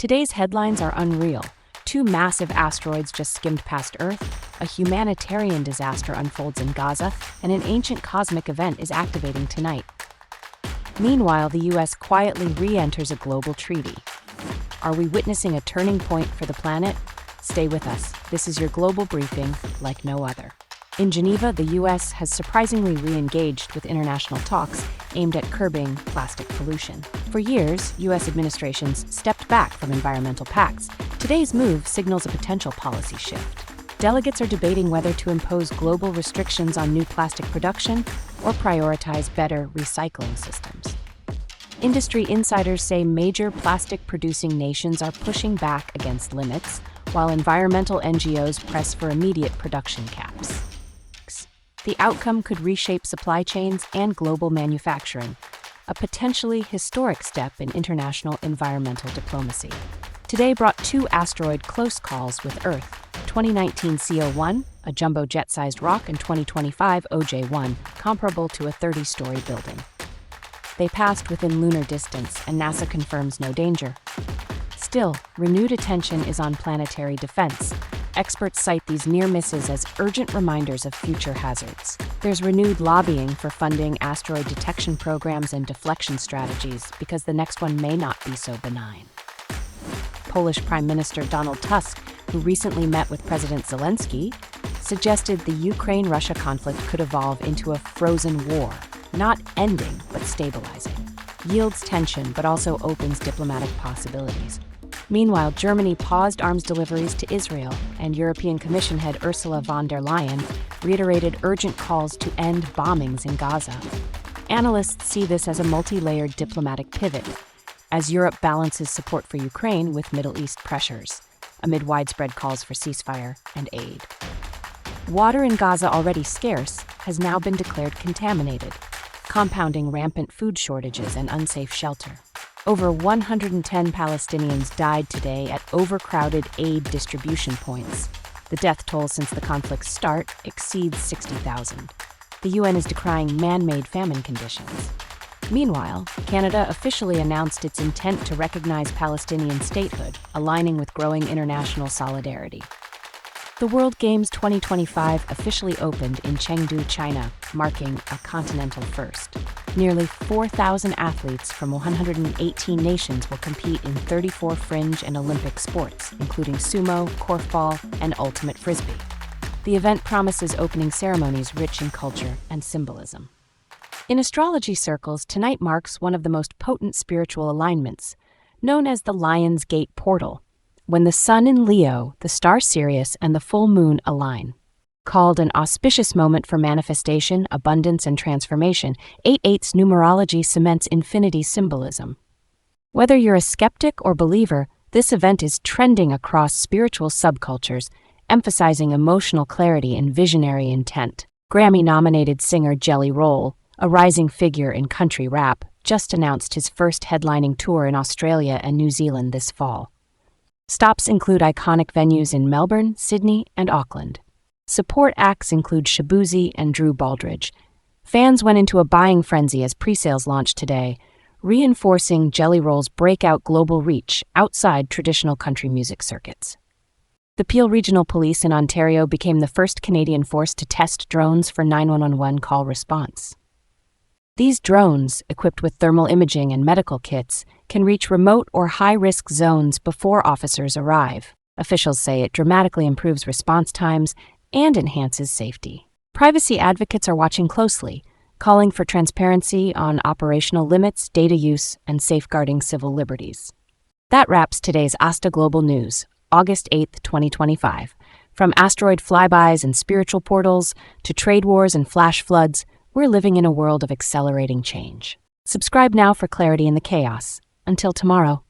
Today's headlines are unreal. Two massive asteroids just skimmed past Earth, a humanitarian disaster unfolds in Gaza, and an ancient cosmic event is activating tonight. Meanwhile, the U.S. quietly re-enters a global treaty. Are we witnessing a turning point for the planet? Stay with us. This is your global briefing like no other. In Geneva, the U.S. has surprisingly re-engaged with international talks aimed at curbing plastic pollution. For years, U.S. administrations stepped back from environmental pacts. Today's move signals a potential policy shift. Delegates are debating whether to impose global restrictions on new plastic production or prioritize better recycling systems. Industry insiders say major plastic-producing nations are pushing back against limits, while environmental NGOs press for immediate production caps. The outcome could reshape supply chains and global manufacturing, a potentially historic step in international environmental diplomacy. Today brought two asteroid close calls with Earth, 2019 CO1, a jumbo jet-sized rock, and 2025 OJ1, comparable to a 30-story building. They passed within lunar distance, and NASA confirms no danger. Still, renewed attention is on planetary defense. Experts cite these near misses as urgent reminders of future hazards. There's renewed lobbying for funding asteroid detection programs and deflection strategies because the next one may not be so benign. Polish Prime Minister Donald Tusk, who recently met with President Zelensky, suggested the Ukraine-Russia conflict could evolve into a frozen war, not ending but stabilizing. Yields tension but also opens diplomatic possibilities. Meanwhile, Germany paused arms deliveries to Israel, and European Commission head Ursula von der Leyen reiterated urgent calls to end bombings in Gaza. Analysts see this as a multi-layered diplomatic pivot, as Europe balances support for Ukraine with Middle East pressures, amid widespread calls for ceasefire and aid. Water in Gaza, already scarce, has now been declared contaminated, compounding rampant food shortages and unsafe shelter. Over 110 Palestinians died today at overcrowded aid distribution points. The death toll since the conflict's start exceeds 60,000. The UN is decrying man-made famine conditions. Meanwhile, Canada officially announced its intent to recognize Palestinian statehood, aligning with growing international solidarity. The World Games 2025 officially opened in Chengdu, China, marking a continental first. Nearly 4,000 athletes from 118 nations will compete in 34 fringe and Olympic sports, including sumo, korfball, and ultimate frisbee. The event promises opening ceremonies rich in culture and symbolism. In astrology circles, tonight marks one of the most potent spiritual alignments, known as the Lion's Gate portal, when the sun in Leo, the star Sirius, and the full moon align. Called an auspicious moment for manifestation, abundance, and transformation, 8/8's numerology cements infinity symbolism. Whether you're a skeptic or believer, this event is trending across spiritual subcultures, emphasizing emotional clarity and visionary intent. Grammy-nominated singer Jelly Roll, a rising figure in country rap, just announced his first headlining tour in Australia and New Zealand this fall. Stops include iconic venues in Melbourne, Sydney, and Auckland. Support acts include Shabuzi and Drew Baldridge. Fans went into a buying frenzy as pre-sales launched today, reinforcing Jelly Roll's breakout global reach outside traditional country music circuits. The Peel Regional Police in Ontario became the first Canadian force to test drones for 911 call response. These drones, equipped with thermal imaging and medical kits, can reach remote or high-risk zones before officers arrive. Officials say it dramatically improves response times and enhances safety. Privacy advocates are watching closely, calling for transparency on operational limits, data use, and safeguarding civil liberties. That wraps today's ASTA Global News, August 8, 2025. From asteroid flybys and spiritual portals to trade wars and flash floods, we're living in a world of accelerating change. Subscribe now for clarity in the chaos. Until tomorrow.